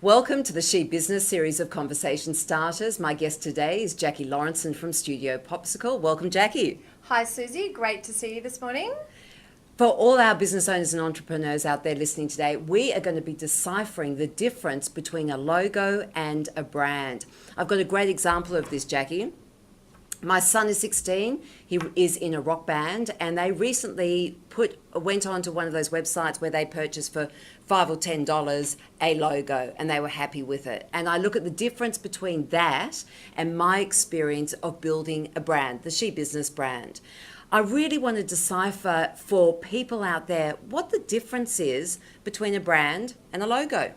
Welcome to the She Business series of Conversation Starters. My guest today is Jacqui Laurenson from Studio Popsicle. Welcome, Jacqui. Hi, Susie. Great to see you this morning. For all our business owners and entrepreneurs out there listening today, we are going to be deciphering the difference between a logo and a brand. I've got a great example of this, Jacqui. My son is 16. He is in a rock band, and they recently went on to one of those websites where they purchased for $5 or $10 a logo, and they were happy with it. And I look at the difference between that and my experience of building a brand, the She Business brand. I really want to decipher for people out there what the difference is between a brand and a logo.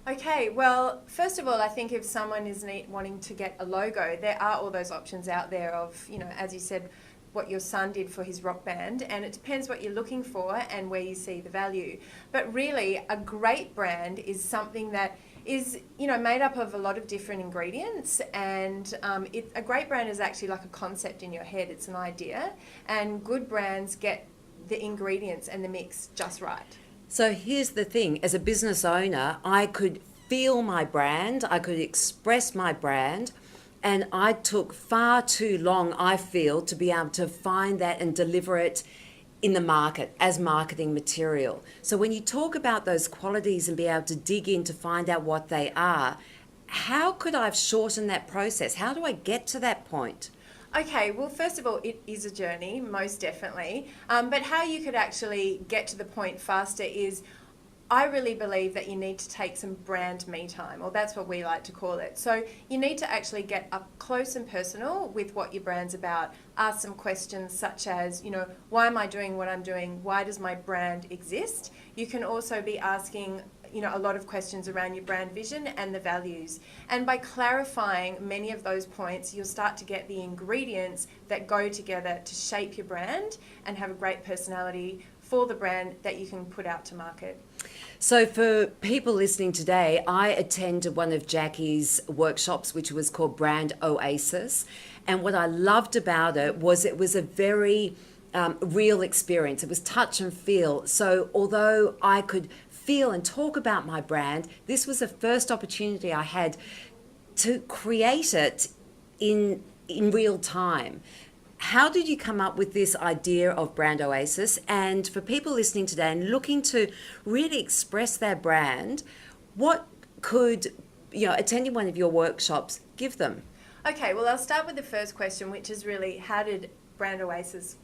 Okay, well, first of all, I think if someone is wanting to get a logo, there are all those options out there of, as you said, what your son did for his rock band, and it depends what you're looking for and where you see the value. But really, a great brand is something that is, made up of a lot of different ingredients, and a great brand is actually like a concept in your head. It's an idea, and good brands get the ingredients and the mix just right. So here's the thing, as a business owner, I could feel my brand, I could express my brand, and I took far too long, I feel, to be able to find that and deliver it in the market as marketing material. So when you talk about those qualities and be able to dig in to find out what they are, how could I have shortened that process? How do I get to that point? Okay, well, first of all, it is a journey, most definitely. But how you could actually get to the point faster is, I really believe that you need to take some brand me time, or that's what we like to call it. So you need to actually get up close and personal with what your brand's about. Ask some questions such as, why am I doing what I'm doing? Why does my brand exist? You can also be asking a lot of questions around your brand vision and the values. And by clarifying many of those points, you'll start to get the ingredients that go together to shape your brand and have a great personality for the brand that you can put out to market. So for people listening today, I attended one of Jacqui's workshops, which was called Brandoasis. And what I loved about it was a very real experience. It was touch and feel. So although I could feel and talk about my brand, this was the first opportunity I had to create it in real time. How did you come up with this idea of Brandoasis? And for people listening today and looking to really express their brand, what could, attending one of your workshops give them? Okay, well, I'll start with the first question, which is really, how did Brandoasis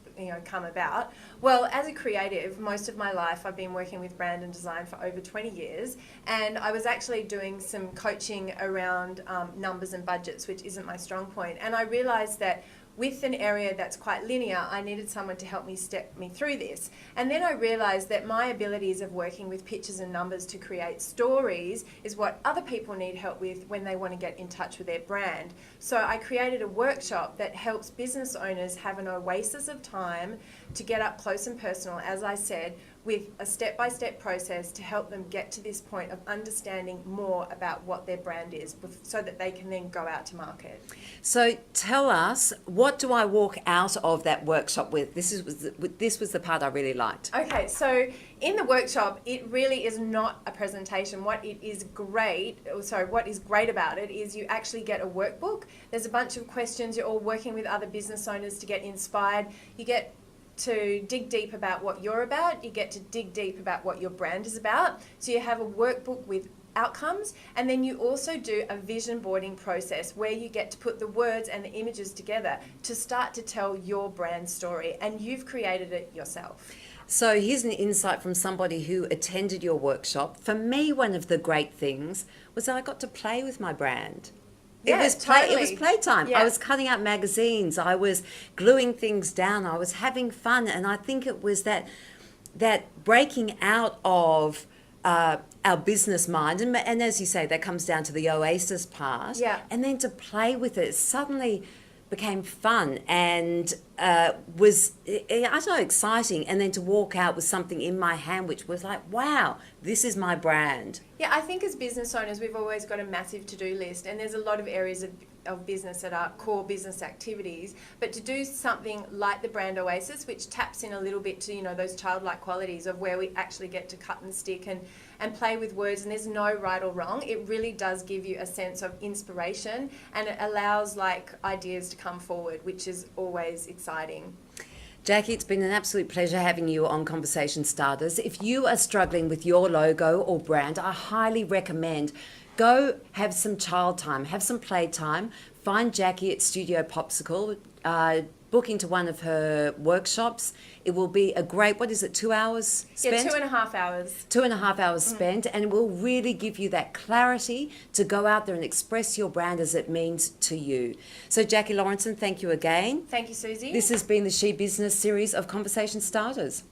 come about? Well, as a creative, most of my life I've been working with brand and design for over 20 years, and I was actually doing some coaching around numbers and budgets, which isn't my strong point. And I realized that with an area that's quite linear, I needed someone to help me step me through this. And then I realized that my abilities of working with pictures and numbers to create stories is what other people need help with when they want to get in touch with their brand. So I created a workshop that helps business owners have an oasis of time to get up close and personal, as I said, with a step-by-step process to help them get to this point of understanding more about what their brand is so that they can then go out to market. So tell us, what do I walk out of that workshop with? This was the part I really liked. Okay, so in the workshop, it really is not a presentation. What is great about it is you actually get a workbook. There's a bunch of questions. You're all working with other business owners to get inspired. You get to dig deep about what you're about. You get to dig deep about what your brand is about. So you have a workbook with outcomes, and then you also do a vision boarding process where you get to put the words and the images together to start to tell your brand story, and you've created it yourself. So here's an insight from somebody who attended your workshop. For me, one of the great things was that I got to play with my brand. Yeah, It was playtime. Yeah. I was cutting out magazines. I was gluing things down. I was having fun. And I think it was that breaking out of our business mind. And as you say, that comes down to the oasis part. Yeah. And then to play with it suddenly became fun and was, I don't know, exciting. And then to walk out with something in my hand, which was like, wow, this is my brand. Yeah, I think as business owners, we've always got a massive to-do list, and there's a lot of areas of business that are core business activities. But to do something like the Brandoasis, which taps in a little bit to, you know, those childlike qualities of where we actually get to cut and stick and play with words, and there's no right or wrong. It really does give you a sense of inspiration, and it allows like ideas to come forward, which is always exciting. Jacqui, it's been an absolute pleasure having you on Conversation Starters. If you are struggling with your logo or brand, I highly recommend go have some child time, have some play time. Find Jacqui at Studio Popsicle, book into one of her workshops. It will be a great, 2 hours spent? Yeah, 2.5 hours. 2.5 hours spent, and it will really give you that clarity to go out there and express your brand as it means to you. So Jacqui Laurenson, thank you again. Thank you, Susie. This has been the She Business series of Conversation Starters.